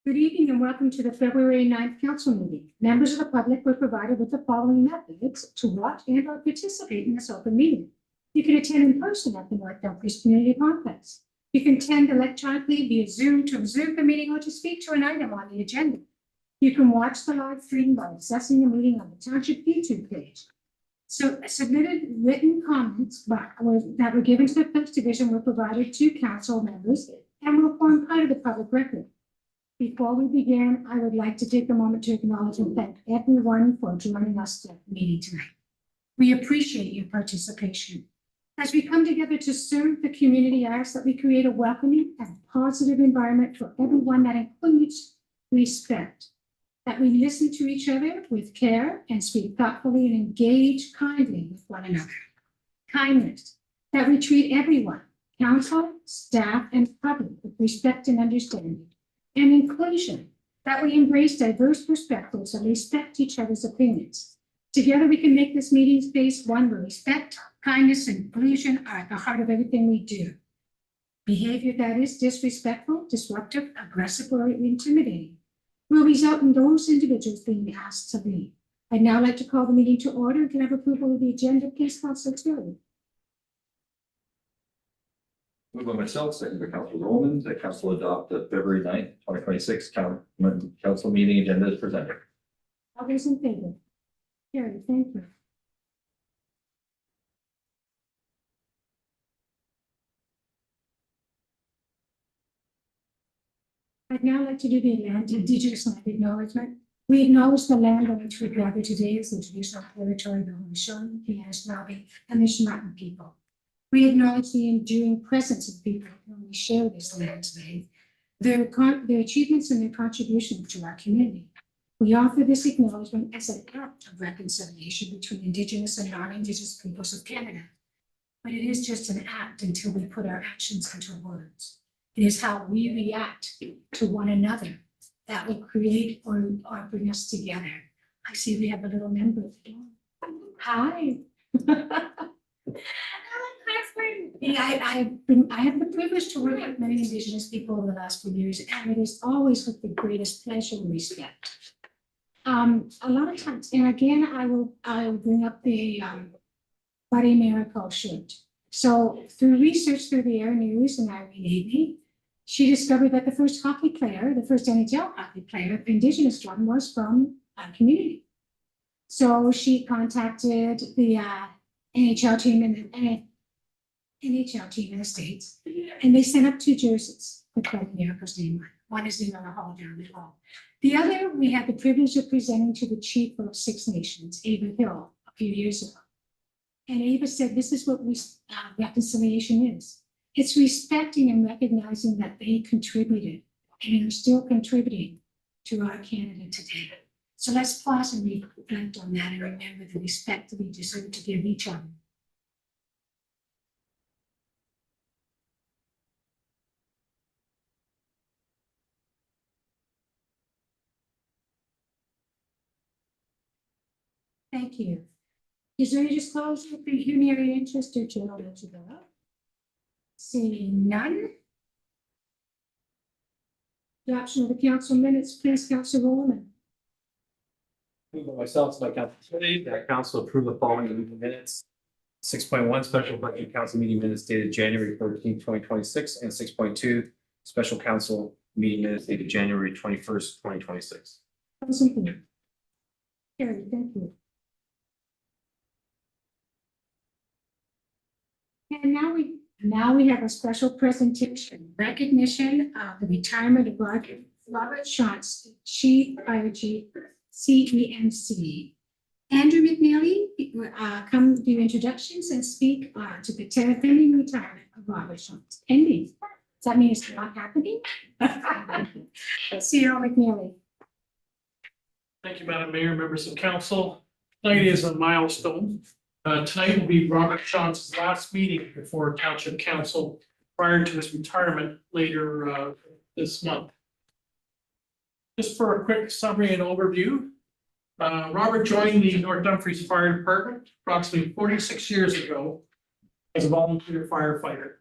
Good evening and welcome to the February 9th council meeting. Members of the public were provided with the following methods to watch and or participate in this open meeting. You can attend in person at the North Dumfries Community Complex. You can attend electronically via Zoom to observe the meeting or to speak to an item on the agenda. You can watch the live stream by accessing the meeting on the Township YouTube page. So submitted written comments that were given to the Clerk's Division were provided to council members and will form part of the public record. Before we begin, I would like to take a moment to acknowledge and thank everyone for joining us at the meeting tonight. We appreciate your participation. As we come together to serve the community, I ask that we create a welcoming and positive environment for everyone that includes respect, that we listen to each other with care and speak thoughtfully and engage kindly with one another. Kindness, that we treat everyone, council, staff, and public with respect and understanding. And inclusion, that we embrace diverse perspectives and respect each other's opinions. Together, we can make this meeting space one where respect, kindness, and inclusion are at the heart of everything we do. Behavior that is disrespectful, disruptive, aggressive, or intimidating will result in those individuals being asked to leave. I'd now like to call the meeting to order. Can I have approval of the agenda, please, Councilor Terry? Moved by myself, second by Councilor Roman, that council adopt the February 9th, 2026 council meeting agenda is presented. All those in favor? Carried, thank you. I'd now like to do the Indigenous land acknowledgement. We acknowledge the land on which we gather today as the traditional territory of the Haudenosaunee, the Anishinaabe, and the Shinaran people. We acknowledge the enduring presence of people whom we share this land today, their achievements and their contributions to our community. We offer this acknowledgement as an act of reconciliation between Indigenous and non-Indigenous peoples of Canada. But it is just an act until we put our actions into words. It is how we react to one another that will create or bring us together. I see we have a little member. Hi. Yeah, I have the privilege to work with many Indigenous people over the last few years, and it is always with the greatest pleasure and respect. A lot of times, and again, I will bring up the Buddy Miracle shirt. So through research through the Air News and Irene Avey, she discovered that the first hockey player, the first NHL hockey player, Indigenous one, was from our community. So she contacted the NHL team and NHL team in the States, and they sent up 2 jerseys with Buddy Miracle's name on. One is in the hall down the hall. The other, we had the privilege of presenting to the Chief of Six Nations, Ava Hill, a few years ago. And Ava said, this is what reconciliation is. It's respecting and recognizing that they contributed and are still contributing to our Canada today. So let's pause and reflect on that and remember the respect that we deserve to give each other. Thank you. Is there any disclosure of pecuniary interest or general development? Seeing none. Adoption of the council minutes, please, Councilor Roman. Moved by myself, by Councilor Terry, that council approve the following meeting minutes. 6.1 special budget council meeting minutes dated January 13th, 2026, and 6.2 special council meeting minutes dated January 21st, 2026. Carrie, thank you. And now we have a special presentation, recognition of the retirement of Robert Shantz, Chief Fire Chief, CEMC. Andrew McNeely come do introductions and speak to the pending retirement of Robert Shantz. Pending. Does that mean it's not happening? CEO McNeely. Thank you, Madam Mayor, members of council. Tonight is a milestone. Tonight will be Robert Shantz's last meeting before Township Council prior to his retirement later this month. Just for a quick summary and overview, Robert joined the North Dumfries Fire Department approximately 46 years ago as a volunteer firefighter.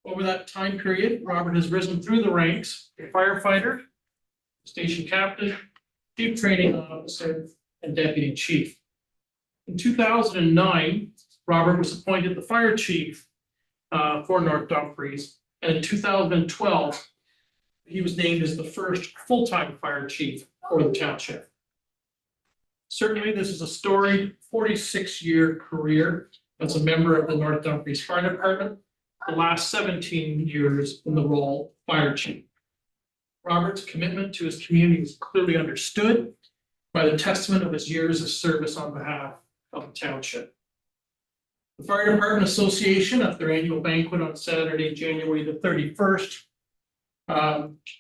Over that time period, Robert has risen through the ranks, a firefighter, station captain, chief training officer, and deputy chief. In 2009, Robert was appointed the fire chief for North Dumfries, and in 2012, he was named as the first full-time fire chief for the township. Certainly, this is a storied 46-year career as a member of the North Dumfries Fire Department, the last 17 years in the role of fire chief. Robert's commitment to his community is clearly understood by the testament of his years of service on behalf of the township. The Fire Department Association, at their annual banquet on Saturday, January the 31st,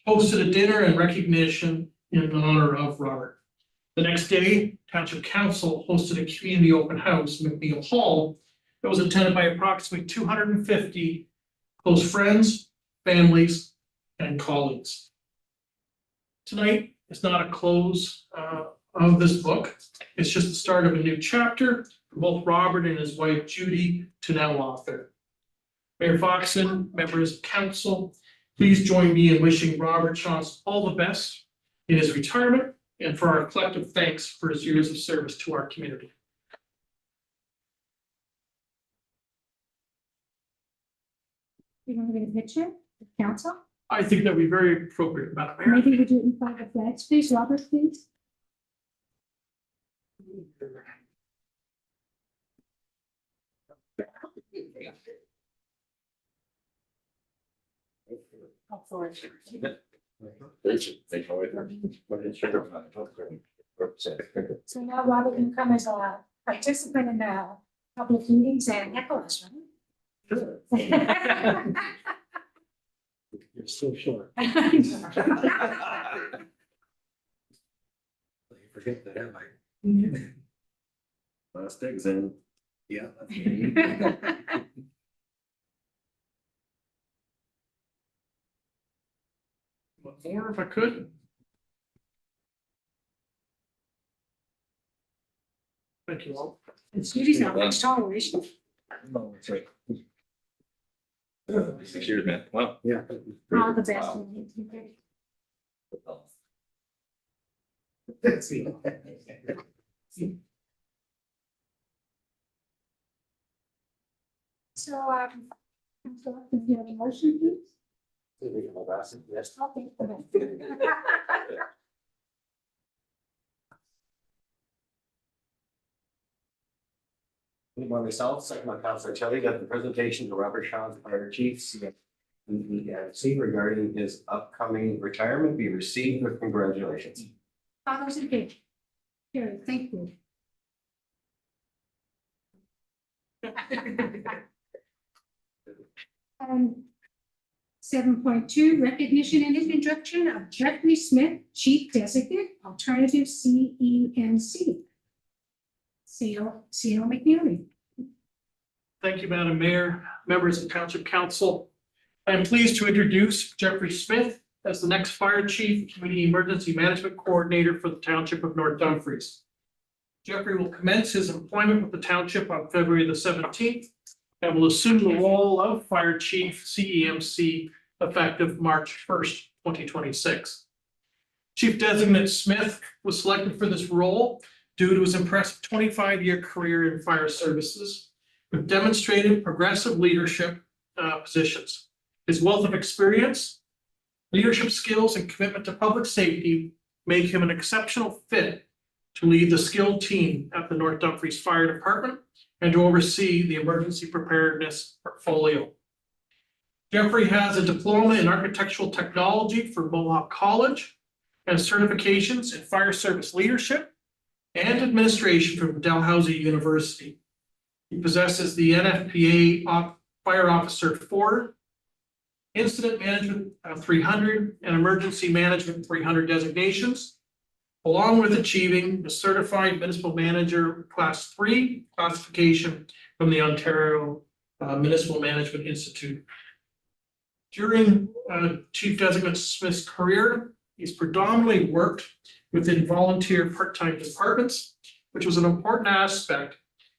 hosted a dinner in recognition in honor of Robert. The next day, Township Council hosted a community open house in McNeil Hall that was attended by approximately 250 close friends, families, and colleagues. Tonight is not a close of this book. It's just the start of a new chapter for both Robert and his wife Judy to now author. Mayor Foxon, members of council, please join me in wishing Robert Chance all the best in his retirement and for our collective thanks for his years of service to our community. You want to get a picture of council? I think that'd be very appropriate, Madam Mayor. Maybe we do it in front of the flags, please. Robert, please. Oh, sorry. So now Robert can come as a participant in the public meetings and heckle us, right? You're so short. Forget that, am I? Last exam. Yeah. One more if I could. Thank you all. It's Judy's not much taller, is she? No, that's right. 6 years, man. Wow. Yeah. All the best. So, can you have a motion, please? Yes. Okay. By myself, second by Councilor Kelly, that the presentation to Robert Shaw, Fire Chief, CFC regarding his upcoming retirement be received with congratulations. All those in favor? Carrie, thank you. Um, 7.2, recognition and introduction of Jeffrey Smith, Chief Designate, Alternative CEMC. C.O. McNeely. Thank you, Madam Mayor, members of Township Council. I am pleased to introduce Jeffrey Smith as the next Fire Chief, Community Emergency Management Coordinator for the Township of North Dumfries. Jeffrey will commence his employment with the Township on February the 17th and will assume the role of Fire Chief CEMC effective March 1st, 2026. Chief Designate Smith was selected for this role due to his impressive 25-year career in fire services with demonstrated progressive leadership positions. His wealth of experience, leadership skills, and commitment to public safety make him an exceptional fit to lead the skilled team at the North Dumfries Fire Department and to oversee the emergency preparedness portfolio. Jeffrey has a diploma in architectural technology from Mohawk College and certifications in fire service leadership and administration from Dalhousie University. He possesses the NFPA Fire Officer 4, Incident Management 300, and Emergency Management 300 designations, along with achieving the Certified Municipal Manager Class 3 classification from the Ontario Municipal Management Institute. During Chief Designate Smith's career, he's predominantly worked within volunteer part-time departments, which was an important aspect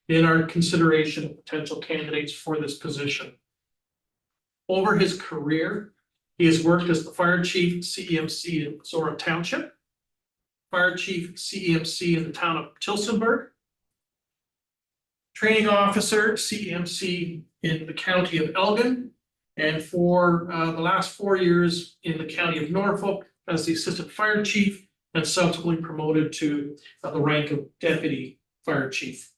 in our consideration of potential candidates for this position. Over his career, He has worked as the fire chief CEMC in Zora Township, fire chief CEMC in the town of Tilsonburg, training officer CEMC in the county of Elgin, and for the last 4 years in the county of Norfolk as the assistant fire chief and subsequently promoted to the rank of deputy fire chief.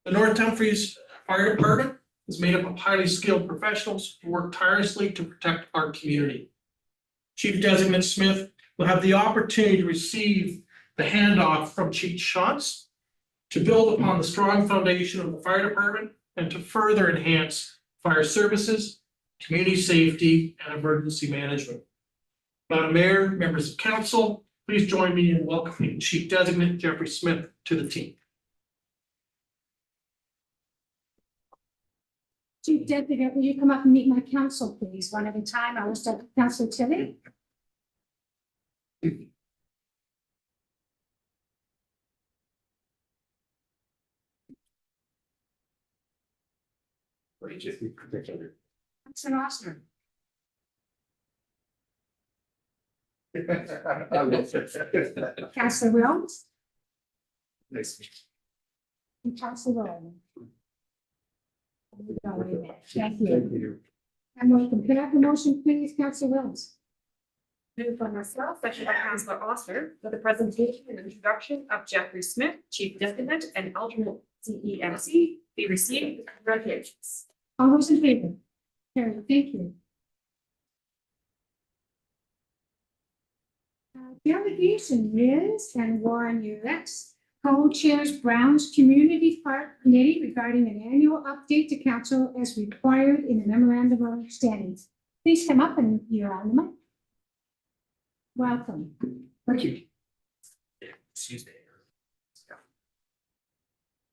The North Dumfries Fire Department is made up of highly skilled professionals who work tirelessly to protect our community. Chief Designate Smith will have the opportunity to receive the handoff from Chief Shantz to build upon the strong foundation of the fire department and to further enhance fire services, community safety, and emergency management. Madam Mayor, members of council, please join me in welcoming Chief Designate Jeffrey Smith to the team. Chief Designate, will you come up and meet my council, please, one at a time? I will start with Councilor Tilly. Councilor Osmer. Councilor Wilms and Councilor Rowland. Thank you. And welcome. Can I have the motion, please, Councilor Wilms? Moved by myself, seconded by Councilor Oster, for the presentation and introduction of Jeffrey Smith, Chief Designate and alternate CEMC, be received with congratulations. All those in favor? Carried. Thank you. Delegation Liz and Warren Urex co-chairs Brown's Community Park Committee regarding an annual update to council as required in the memorandum of understanding. Please come up and you're on the mic. Welcome. Thank you. Excuse me.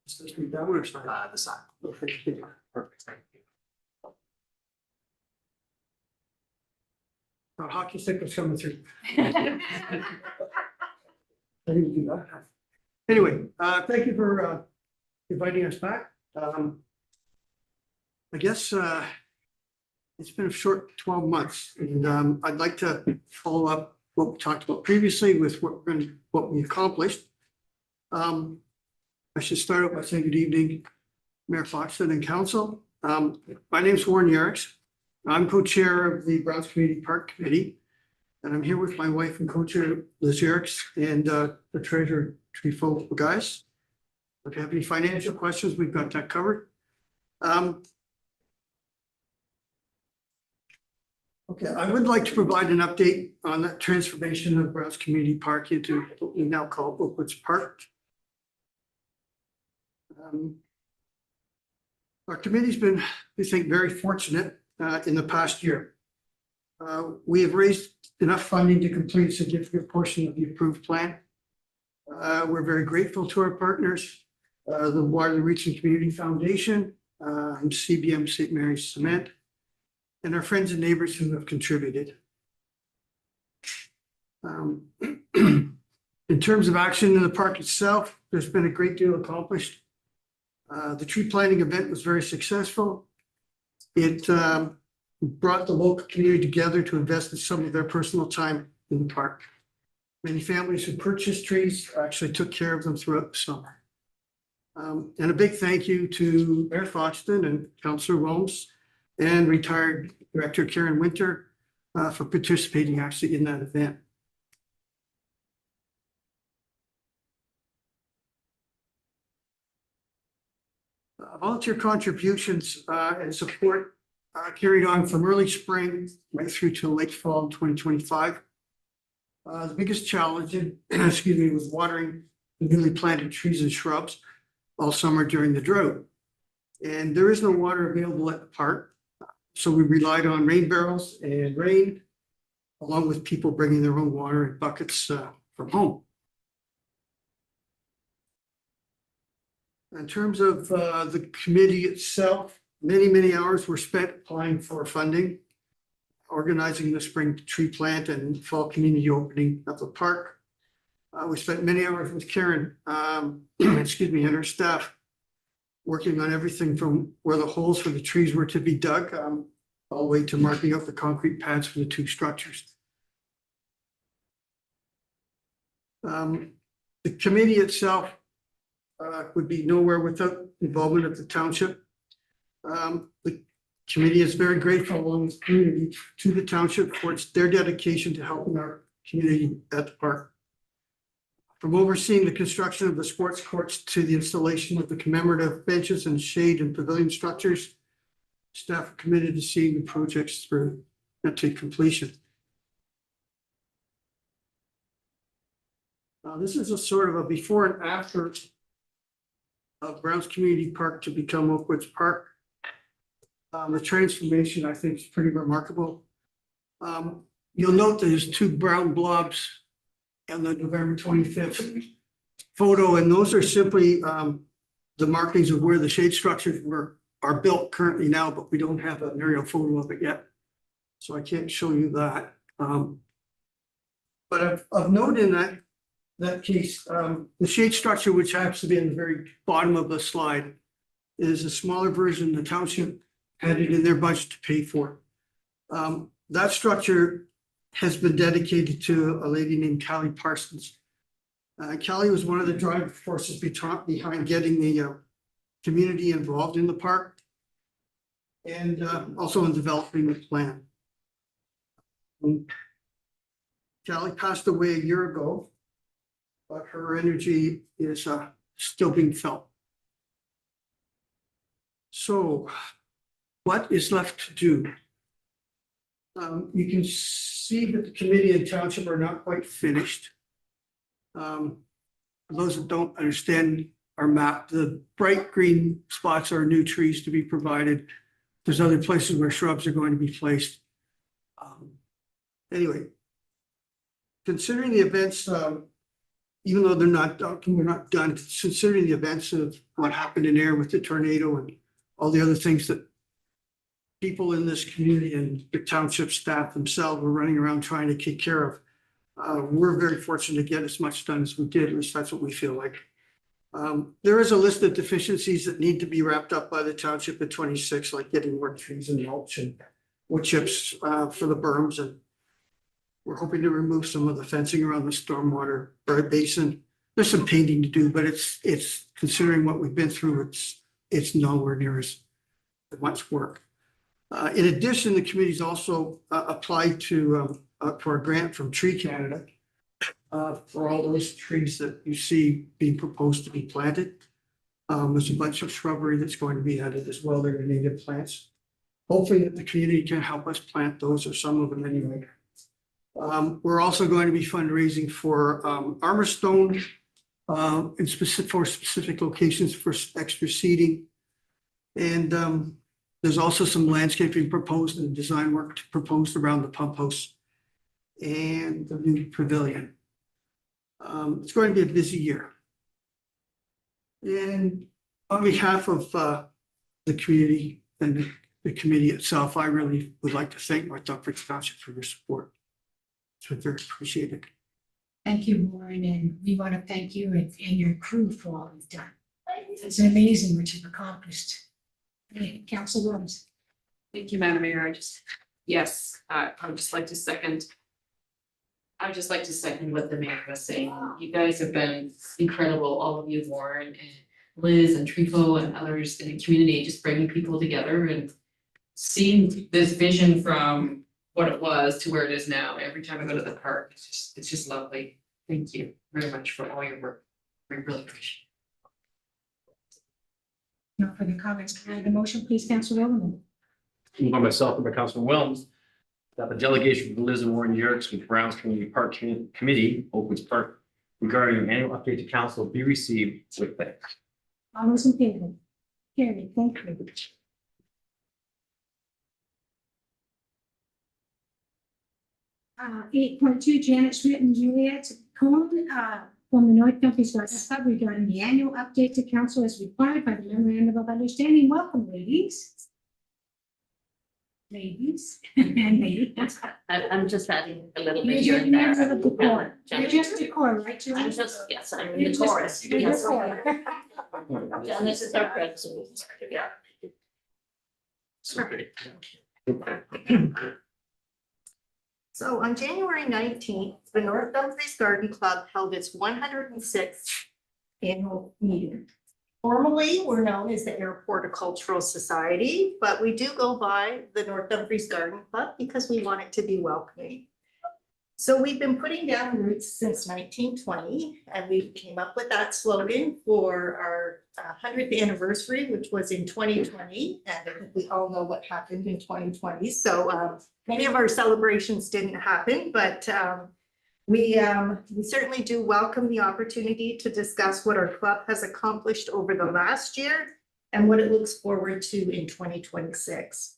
Supposed to be down or side? The side. Okay. Perfect. Thank you. Hockey stick was coming through. I didn't do that. Anyway, thank you for inviting us back. I guess it's been a short 12 months, and I'd like to follow up what we talked about previously with what we accomplished. I should start out by saying good evening, Mayor Foxton and Council. My name is Warren Yerrick. I'm co-chair of the Browns Community Park Committee, and I'm here with my wife and co-chair Liz Yerrick and the treasurer Trifo guys. If you have any financial questions, we've got that covered. Okay, I would like to provide an update on that transformation of Browns Community Park into what we now call Oakwoods Park. Our committee's been, we think, very fortunate in the past year. We have raised enough funding to complete a significant portion of the approved plan. We're very grateful to our partners, the Waterloo Region Community Foundation, CBM St. Mary's Cement, and our friends and neighbors who have contributed. In terms of action in the park itself, there's been a great deal accomplished. The tree planting event was very successful. It brought the local community together to invest in some of their personal time in the park. Many families who purchased trees actually took care of them throughout the summer. And a big thank you to Mayor Foxton and Councillor Wilms and retired Director Karen Winter for participating actually in that event. Volunteer contributions and support carried on from early spring right through to late fall 2025. The biggest challenge, excuse me, was watering the newly planted trees and shrubs all summer during the drought. And there is no water available at the park, so we relied on rain barrels and rain, along with people bringing their own water in buckets from home. In terms of the committee itself, many hours were spent applying for funding, organizing the spring tree plant and fall community opening of the park. We spent many hours with Karen, excuse me, and her staff, working on everything from where the holes for the trees were to be dug, all the way to marking out the concrete pads for the two structures. The committee itself would be nowhere without involvement of the township. The committee is very grateful along with the community to the township for their dedication to helping our community at the park. From overseeing the construction of the sports courts to the installation of the commemorative benches and shade and pavilion structures, staff are committed to seeing the projects through to completion. This is a sort of a before and after of Browns Community Park to become Oakwoods Park. The transformation, I think, is pretty remarkable. You'll note there's two brown blobs on the November 25th photo, and those are simply the markings of where the shade structures are built currently now, but we don't have an aerial photo of it yet. So I can't show you that. But of note in that case, the shade structure, which happens to be in the very bottom of the slide, is a smaller version the township had it in their budget to pay for. That structure has been dedicated to a lady named Callie Parsons. Callie was one of the driving forces behind getting the community involved in the park and also in developing the plan. Callie passed away a year ago, but her energy is still being felt. So what is left to do? You can see that the committee and township are not quite finished. For those that don't understand our map, the bright green spots are new trees to be provided. There's other places where shrubs are going to be placed. Anyway, considering the events, even though we're not done, considering the events of what happened in air with the tornado and all the other things that people in this community and the township staff themselves were running around trying to take care of, we're very fortunate to get as much done as we did, at least that's what we feel like. There is a list of deficiencies that need to be wrapped up by the township at 26, like getting more trees and mulch and wood chips for the berms, and we're hoping to remove some of the fencing around the stormwater basin. There's some painting to do, but it's considering what we've been through, it's nowhere near as much work. In addition, the committee's also applied for a grant from Tree Canada for all those trees that you see being proposed to be planted. There's a bunch of shrubbery that's going to be added as well. They're native plants. Hopefully that the community can help us plant those or some of them anyway. We're also going to be fundraising for armor stone for specific locations for extra seating. And there's also some landscaping proposed and design work proposed around the pump house and the new pavilion. It's going to be a busy year. And on behalf of the community and the committee itself, I really would like to thank North Dumfries Township for your support. It's very appreciated. Thank you, Warren, and we want to thank you and your crew for all you've done. It's amazing what you've accomplished. Council Williams. Thank you, Madam Mayor. I would just like to second. I would just like to second what the mayor was saying. You guys have been incredible, all of you, Warren and Liz and Trifo and others in the community, just bringing people together and seeing this vision from what it was to where it is now. Every time I go to the park, it's just lovely. Thank you very much for all your work. We really appreciate it. No further comments. Can I have the motion, please, Councilor Overman? Moved by myself and by Councilor Williams, that the delegation from Liz and Warren Yerkes with Browns Community Park Committee, Oakwoods Park, regarding an annual update to council be received with thanks. All those in favor? Carried. Thank you. 8.2, Janet Schmidt and Juliet Cohn from the North Dumfries Garden Club regarding the annual update to council as required by the memorandum of understanding. Welcome, ladies. Ladies and ladies. I'm just adding a little You're bit here just and there. members of the decor. Yeah, You're just decor, right, Julie? I'm just, yes, I'm You're the just- chorus. you're Yes. decor. And this is our president. Yeah. Sorry. So on January 19th, the North Dumfries Garden Club held its 106th annual meeting. Formally, we're known as the Air Horticultural Society, but we do go by the North Dumfries Garden Club because we want it to be welcoming. So we've been putting down roots since 1920, and we came up with that slogan for our 100th anniversary, which was in 2020. And I think we all know what happened in 2020. So many of our celebrations didn't happen, but we certainly do welcome the opportunity to discuss what our club has accomplished over the last year and what it looks forward to in 2026.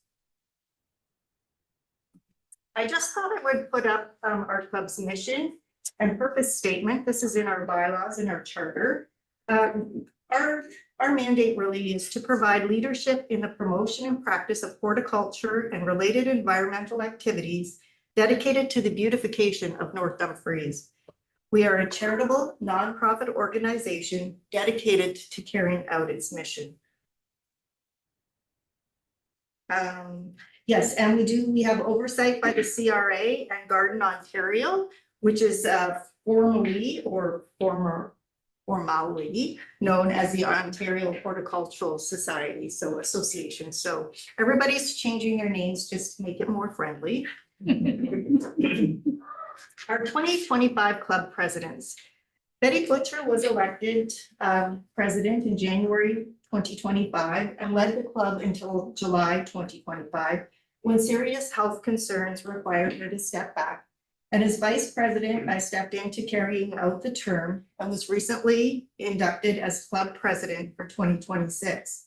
I just thought I would put up our club's mission and purpose statement. This is in our bylaws and our charter. Our mandate really is to provide leadership in the promotion and practice of horticulture and related environmental activities dedicated to the beautification of North Dumfries. We are a charitable, nonprofit organization dedicated to carrying out its mission. Yes, and we have oversight by the CRA and Garden Ontario, which is formally known as the Ontario Horticultural Society, so association. So everybody's changing their names just to make it more friendly. Our 2025 club presidents. Betty Butcher was elected president in January 2025 and led the club until July 2025, when serious health concerns required her to step back. And as vice president, I stepped into carrying out the term and was recently inducted as club president for 2026.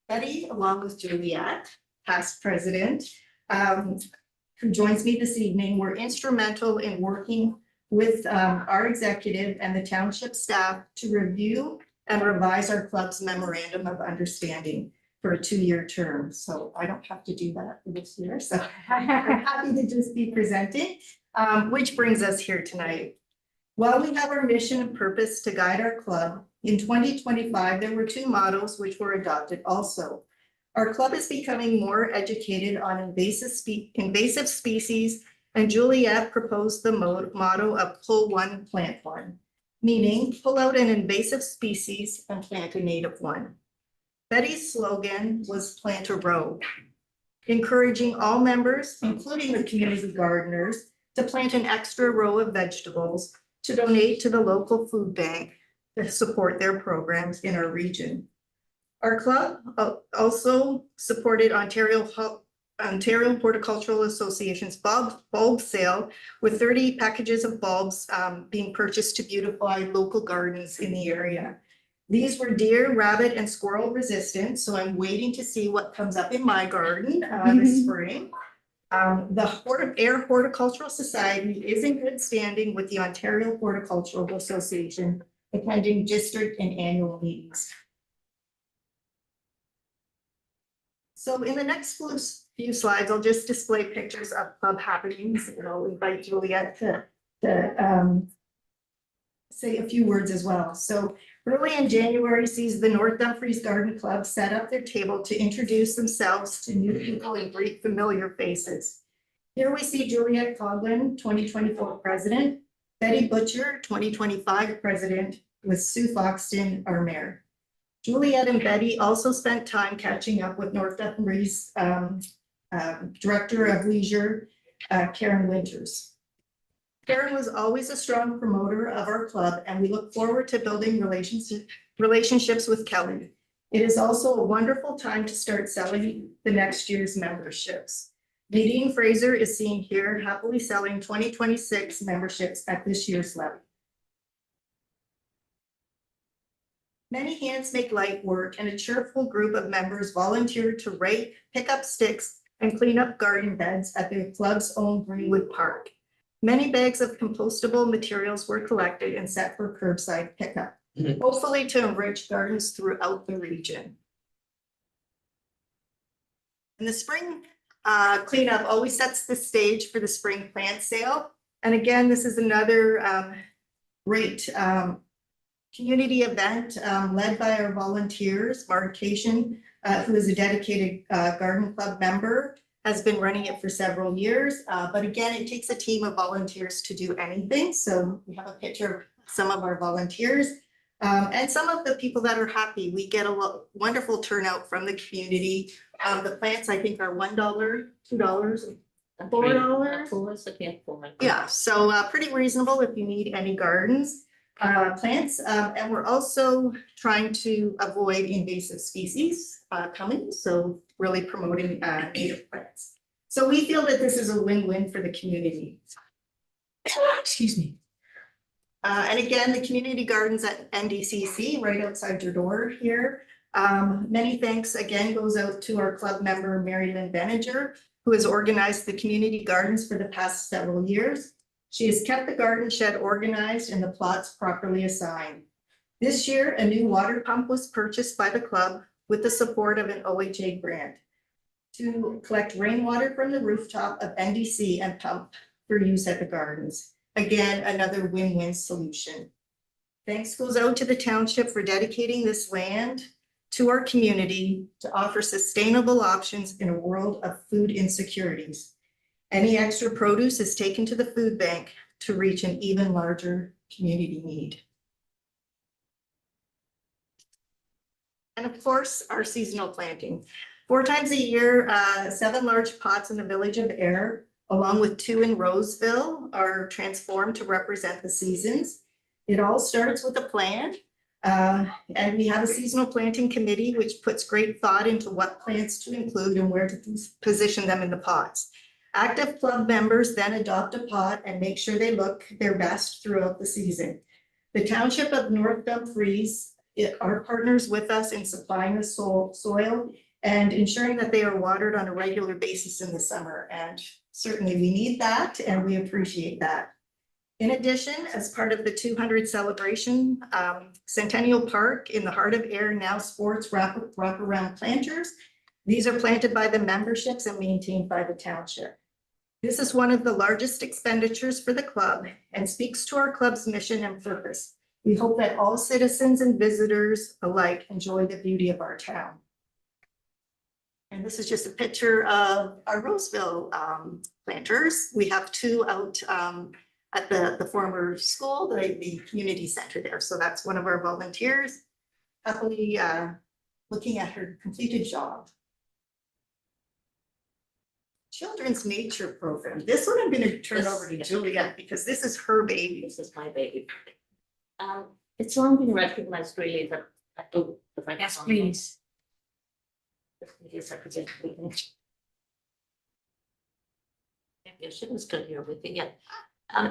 Betty, along with Juliet, past president, who joins me this evening, were instrumental in working with our executive and the township staff to review and revise our club's memorandum of understanding for a 2-year term. So I don't have to do that for this year. So I'm happy to just be presenting, which brings us here tonight. While we have our mission and purpose to guide our club, in 2025, there were 2 mottos which were adopted also. Our club is becoming more educated on invasive species, and Juliet proposed the motto of pull one, plant one, meaning pull out an invasive species and plant a native one. Betty's slogan was plant a row, encouraging all members, including the community gardeners, to plant an extra row of vegetables to donate to the local food bank to support their programs in our region. Our club also supported Ontario Horticultural Association's bulb sale, with 30 packages of bulbs being purchased to beautify local gardens in the area. These were deer, rabbit, and squirrel resistant, so I'm waiting to see what comes up in my garden this spring. The Air Horticultural Society is in good standing with the Ontario Horticultural Association, attending district and annual meetings. So in the next few slides, I'll just display pictures of club happenings, and I'll invite Juliet to say a few words as well. So early in January sees the North Dumfries Garden Club set up their table to introduce themselves to new people and greet familiar faces. Here we see Juliet Coughlin, 2024 president, Betty Butcher, 2025 president, with Sue Foxton, our mayor. Juliet and Betty also spent time catching up with North Dumfries Director of Leisure, Karen Winters. Karen was always a strong promoter of our club, and we look forward to building relationships with Kelly. It is also a wonderful time to start selling the next year's memberships. Nadine Fraser is seen here happily selling 2026 memberships at this year's levy. Many hands make light work, and a cheerful group of members volunteered to rake, pick up sticks, and clean up garden beds at the club's own Greenwood Park. Many bags of compostable materials were collected and set for curbside pickup, hopefully to enrich gardens throughout the region. And the spring cleanup always sets the stage for the spring plant sale. And again, this is another great community event led by our volunteers, Mark Cation, who is a dedicated garden club member, has been running it for several years. But again, it takes a team of volunteers to do anything. So we have a picture of some of our volunteers. And some of the people that are happy. We get a wonderful turnout from the community. The plants, I think, are $1, $2, $4. Yeah, so pretty reasonable if you need any gardens, plants. And we're also trying to avoid invasive species coming, so really promoting native plants. So we feel that this is a win-win for the community. Excuse me. And again, the community gardens at NDCC right outside your door here. Many thanks again goes out to our club member, Mary Lynn Benninger, who has organized the community gardens for the past several years. She has kept the garden shed organized and the plots properly assigned. This year, a new water pump was purchased by the club with the support of an OHA grant to collect rainwater from the rooftop of NDC and pump for use at the gardens. Again, another win-win solution. Thanks goes out to the township for dedicating this land to our community to offer sustainable options in a world of food insecurities. Any extra produce is taken to the food bank to reach an even larger community need. And of course, our seasonal planting. 4 times a year, 7 large pots in the village of Ayr, along with 2 in Roseville, are transformed to represent the seasons. It all starts with a plan. And we have a seasonal planting committee, which puts great thought into what plants to include and where to position them in the pots. Active club members then adopt a pot and make sure they look their best throughout the season. The Township of North Dumfries are partners with us in supplying the soil and ensuring that they are watered on a regular basis in the summer. And certainly we need that and we appreciate that. In addition, as part of the 200 celebration, Centennial Park in the heart of Ayr now sports wraparound planters. These are planted by the memberships and maintained by the township. This is one of the largest expenditures for the club and speaks to our club's mission and purpose. We hope that all citizens and visitors alike enjoy the beauty of our town. And this is just a picture of our Roseville planters. We have 2 out at the former school, the community center there. So that's one of our volunteers happily looking at her completed job. Children's Nature Program. This one I'm going to turn over to Juliet because this is her baby. This is my baby. It's long been recognized really that I do. Yes, please. She was good here with you. Yeah.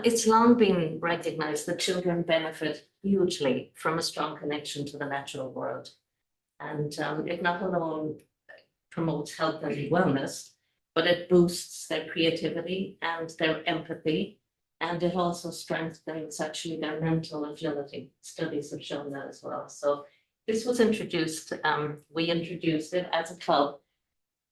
It's long been recognized that children benefit hugely from a strong connection to the natural world. And it not alone promotes health and wellness, but it boosts their creativity and their empathy. And it also strengthens actually their mental agility. Studies have shown that as well. So this was introduced, we introduced it as a club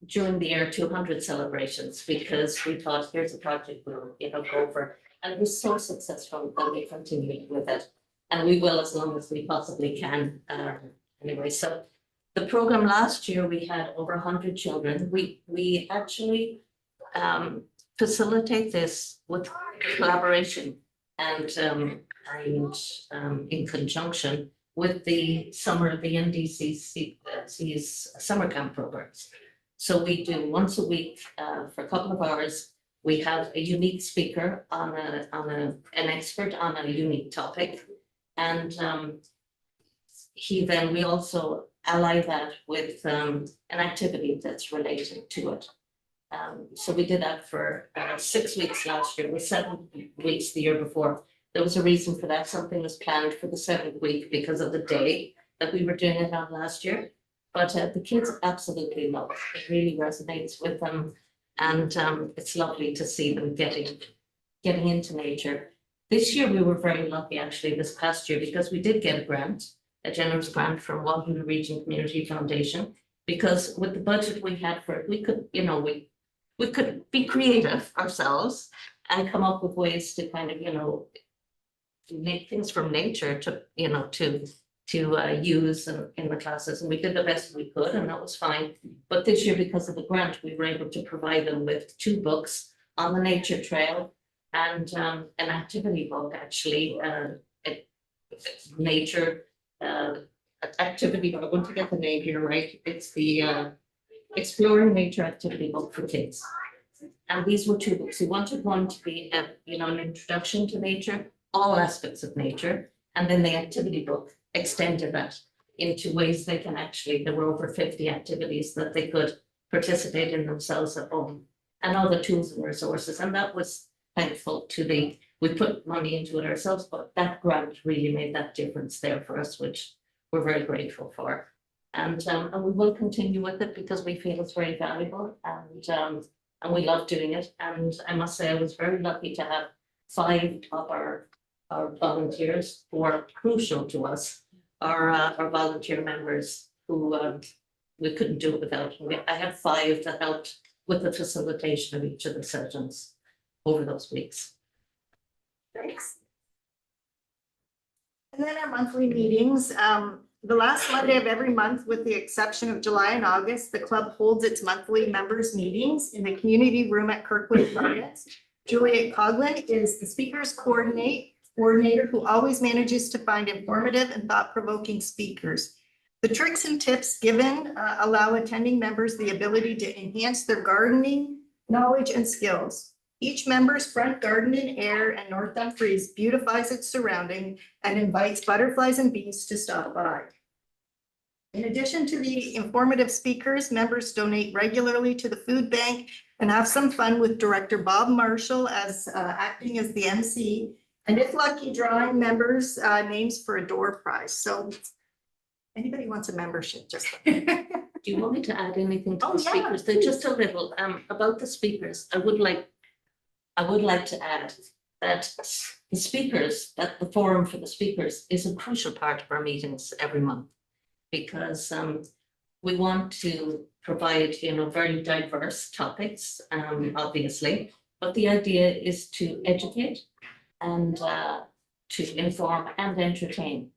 during the Ayr 200 celebrations because we thought here's a project we'll go over. And it was so successful that we continued with it. And we will as long as we possibly can. Anyway, so the program last year, we had over 100 children. We actually facilitate this with collaboration and in conjunction with the NDCC's summer camp programs. So we do once a week for a couple of hours. We have a unique speaker an expert on a unique topic, and we also ally that with an activity that's related to it. So we did that for 6 weeks last year, with 7 weeks the year before. There was a reason for that. Something was planned for the 7th week because of the day that we were doing it on last year. But the kids absolutely love it. It really resonates with them. And it's lovely to see them getting into nature. This year, we were very lucky actually this past year because we did get a generous grant from Waterloo Region Community Foundation, because with the budget we had for it, we could, we could be creative ourselves and come up with ways to kind of, make things from nature to use in the classes, and we did the best we could, and that was fine. But this year, because of the grant, we were able to provide them with 2 books on the nature trail and an activity book, actually, nature activity, but I want to get the name here right. It's the Exploring Nature Activity Book for Kids. And these were 2 books. We wanted one to be an introduction to nature, all aspects of nature, and then the activity book extended that into ways they can actually, there were over 50 activities that they could participate in themselves at home, and all the tools and resources. And that was thankful to we put money into it ourselves, but that grant really made that difference there for us, which we're very grateful for. And we will continue with it because we feel it's very valuable, and we love doing it. And I must say, I was very lucky to have 5 of our volunteers who are crucial to us, our volunteer members who we couldn't do it without. I had 5 that helped with the facilitation of each of the sessions over those weeks. Thanks. And then our monthly meetings, the last Monday of every month, with the exception of July and August, the club holds its monthly members meetings in the community room at Kirkwood Gardens. Juliet Coughlin is the speakers coordinator who always manages to find informative and thought-provoking speakers. The tricks and tips given allow attending members the ability to enhance their gardening knowledge and skills. Each member's front garden in air and North Dumfries beautifies its surrounding and invites butterflies and bees to stop by. In addition to the informative speakers, members donate regularly to the food bank and have some fun with Director Bob Marshall as acting as the MC. And if lucky, drawing members' names for a door prize. So anybody wants a membership, just. Do you want me to add anything to the speakers? They're just a little about the speakers. I would like to add that the speakers, that the forum for the speakers is a crucial part of our meetings every month, because we want to provide, very diverse topics, obviously, but the idea is to educate and to inform and entertain.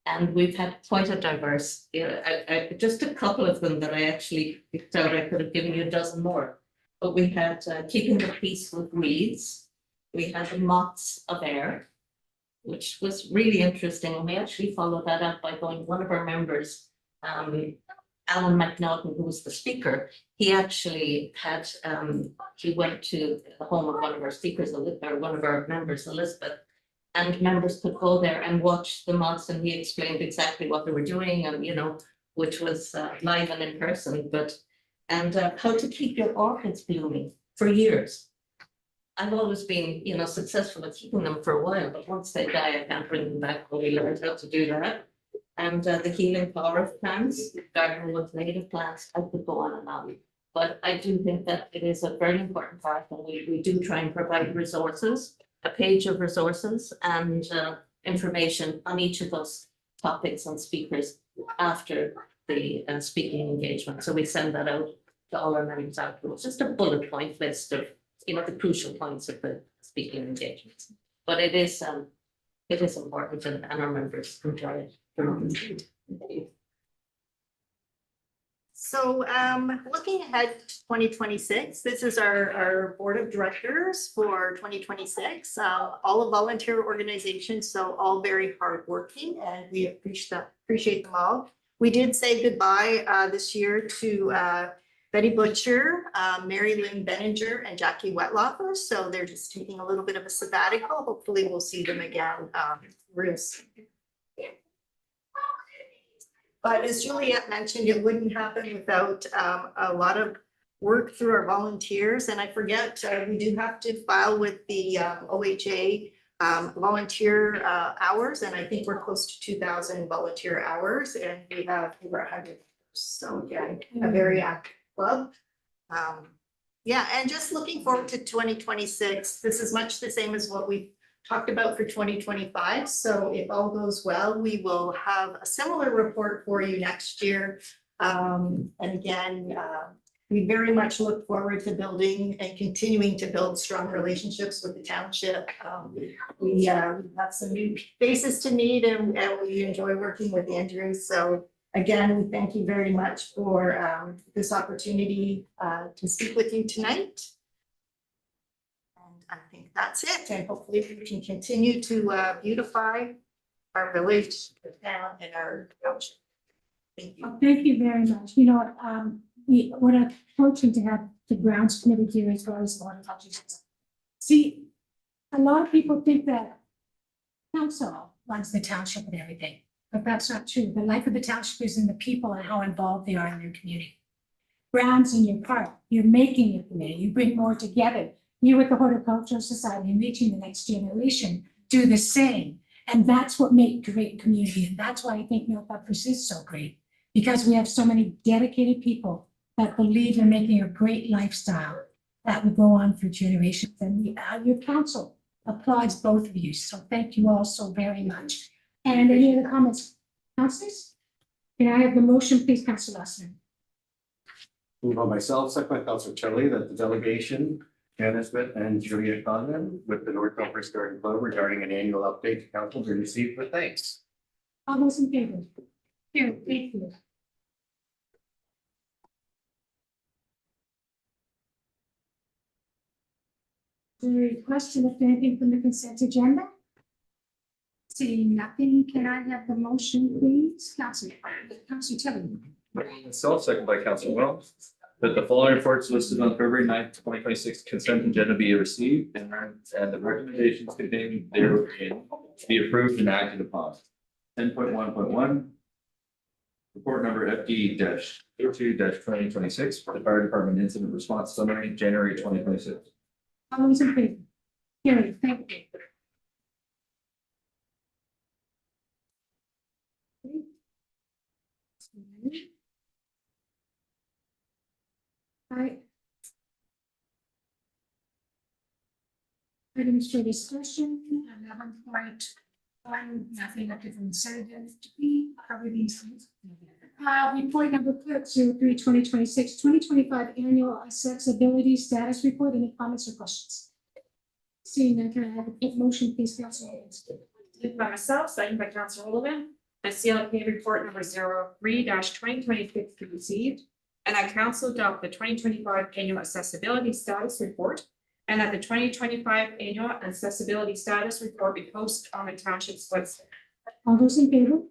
And we've had quite a diverse, just a couple of them that I actually picked out. I could have given you a dozen more. But we had Keeping the Peace with Weeds. We had the Moths of Air, which was really interesting. And we actually followed that up by going, one of our members, Alan McNaughton, who was the speaker, he actually had, he went to the home of one of our speakers, or one of our members, Elizabeth, and members could go there and watch the moths, and he explained exactly what they were doing, and, which was live and in person, and how to keep your orchids blooming for years. I've always been, successful at keeping them for a while, but once they die, I can't bring them back. Well, we learned how to do that. And the healing power of plants, gardening with native plants, I could go on and on. But I do think that it is a very important part, and we do try and provide resources, a page of resources and information on each of those topics and speakers after the speaking engagement. So we send that out to all our members afterwards, just a bullet point list of, the crucial points of the speaking engagements. But it is important, and our members enjoy it. So looking ahead to 2026, this is our board of directors for 2026, all of volunteer organizations, so all very hardworking, and we appreciate them all. We did say goodbye this year to Betty Butcher, Mary Lynn Benninger, and Jackie Wetlofer. So they're just taking a little bit of a sabbatical. Hopefully we'll see them again real soon. But as Juliet mentioned, it wouldn't happen without a lot of work through our volunteers. And I forget, we do have to file with the OHA volunteer hours. And I think we're close to 2,000 volunteer hours, and we have over 100. So again, a very active club. Yeah, and just looking forward to 2026. This is much the same as what we talked about for 2025. So if all goes well, we will have a similar report for you next year. And again, we very much look forward to building and continuing to build strong relationships with the township. We have some new faces to meet and we enjoy working with Andrew. So again, we thank you very much for this opportunity to speak with you tonight. And I think that's it. And hopefully we can continue to beautify our village, the town, and our township. Thank you. Well, thank you very much. You know, we're approaching to have the grounds committee here as well as the water touches. See, a lot of people think that council runs the township and everything, but that's not true. The life of the township is in the people and how involved they are in their community. Grounds in your part, you're making your community, you bring more together. You with the Horticultural Society and reaching the next generation do the same. And that's what makes great community. And that's why I think North Dumfries is so great, because we have so many dedicated people that believe in making a great lifestyle that will go on for generations. And your council applauds both of you. So thank you all so very much. And any other comments? Councilors? Can I have the motion, please, Councilor Lawson? Moved by myself, second by Councilor Kelly, that the delegation, Janice Smith and Julia Conlon with the North Dumfries Garden Club regarding an annual update to council be received with thanks. All those in favor? Here, thank you. The question, if anything, from the consent agenda? Seeing nothing, can I have the motion, please? Councilor Tilly. Myself, second by Councilor Wells, that the following reports listed on February 9th, 2026 consent agenda be received and the recommendations contained therein be approved and acted upon. 10.1.1. Report number FD-02-2026, the Fire Department Incident Response Summary, January 2026. All those in favor? Carried, thank you. All right. Items for discussion, 11.1, nothing up to consent agenda to be cover these things. Report number 03/2026, 2025 annual accessibility status report. Any comments or questions? Seeing none, can I have a quick motion, please, Councilor Haynes? Moved by myself, second by Councilor Sullivan, that CLK report number 03-2026 be received, and that council adopt the 2025 annual accessibility status report, and that the 2025 annual accessibility status report be posted on the township's website. All those in favor?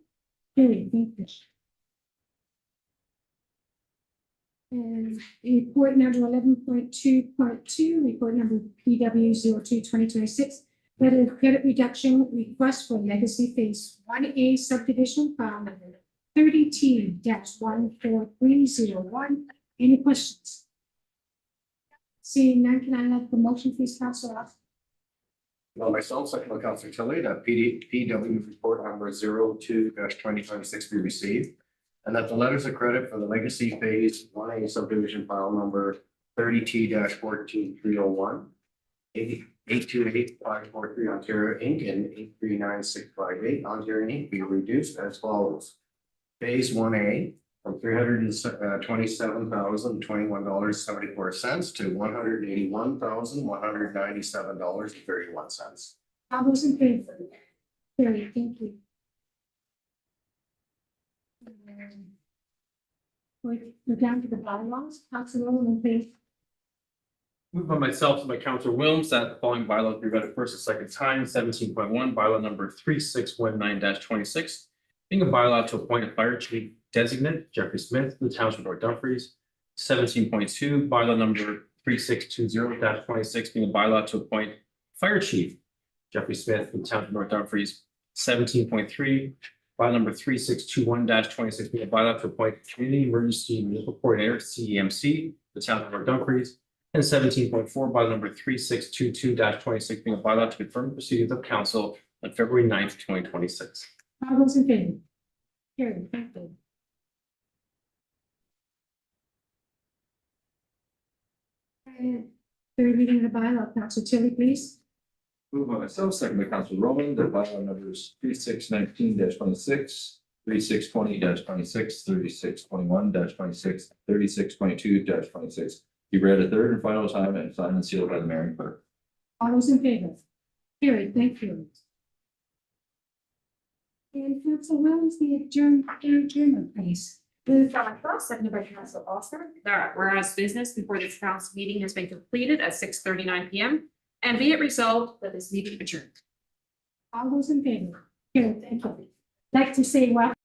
Carried, thank you. And report number 11.2.2, report number PW02-2026, letter of credit reduction request for legacy phase 1A subdivision file number 30T-14301. Any questions? Seeing none, can I have the motion, please, Councilor? Well, myself, second by Councilor Tilly, that PW report number 02-2026 be received. And that the letters of credit for the legacy phase 1A subdivision file number 30T-14301, 828-543 Ontario Inc. and 839658 Ontario Inc. be reduced as follows. Phase 1A from $327,021.74 to $181,197.31. All those in favor? Carried, thank you. We're down to the bylaws. Councilor Rowland, please. Moved by myself and by Councilor Williams that the following bylaws be read a first and second time. 17.1, bylaw number 3619-26, being a bylaw to appoint a fire chief designate, Jeffrey Smith, the Township of North Dumfries. 17.2, bylaw number 3620-26, being a bylaw to appoint fire chief Jeffrey Smith, the Township of North Dumfries. 17.3, bylaw number 3621-26, being a bylaw to appoint community emergency municipal coordinator, CEMC, the Township of North Dumfries. And 17.4, bylaw number 3622-26, being a bylaw to confirm the proceedings of council on February 9th, 2026. All those in favor? Carried, thank you. And third reading of the bylaw, Councilor Tilly, please. Moved by myself, second by Councilor Roman, that bylaw numbers 3619-26 3620-26, 3621-26, 3622-26 be read a third and final time and signed and sealed by the mayor and clerk. All those in favor? Carried, thank you. And Council Williams, the adjournment, please. Moved by myself, seconded by Council Foster, that whereas business before this council meeting has been completed at 6:39 PM. And be it resolved that this meeting adjourned. All those in favor? Carried, thank you. Like to say welcome